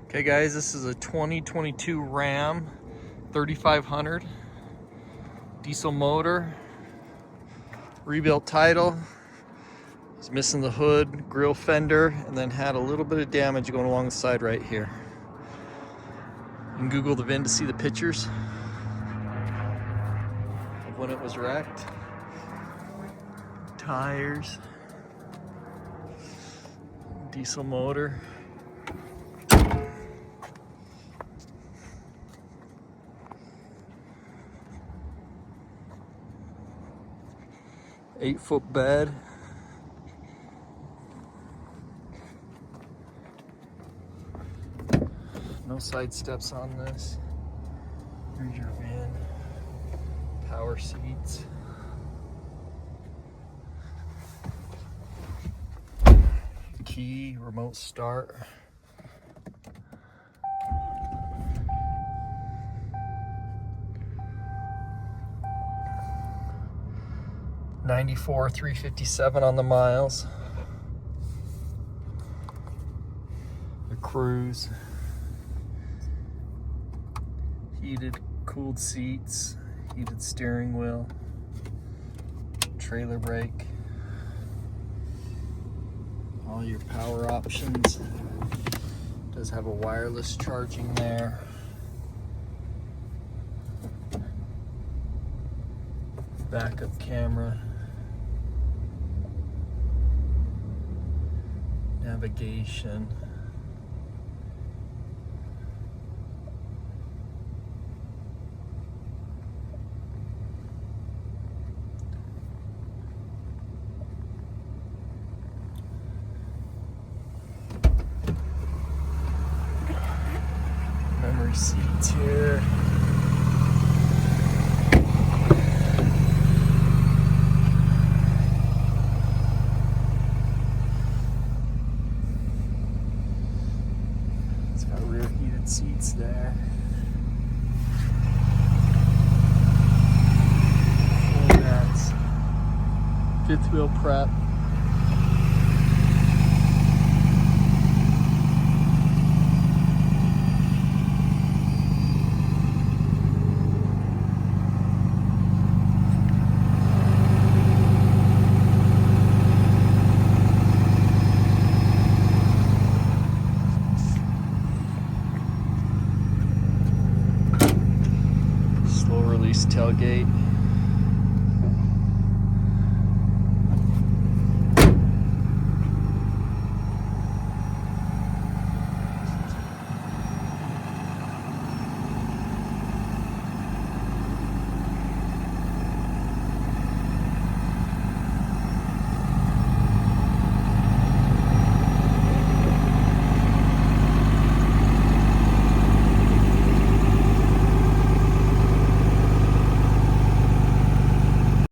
Okay guys, this is a 2022 Ram 3500 diesel motor, rebuilt title. It's missing the hood, grill fender, and then had a little bit of damage going along the side right here. You can Google the VIN to see the pictures of when it was wrecked. Tires, diesel motor. Eight-foot bed. No side steps on this. Here's your VIN. Power seats. Key, remote start. $94,357 357 on the miles. The cruise. Heated, cooled seats, heated steering wheel, trailer brake, all your power options. Does have a wireless charging there. Backup camera. Navigation. Memory seats here. It's got rear heated seats there. Full mats. Fifth wheel prep. Slow release tailgate.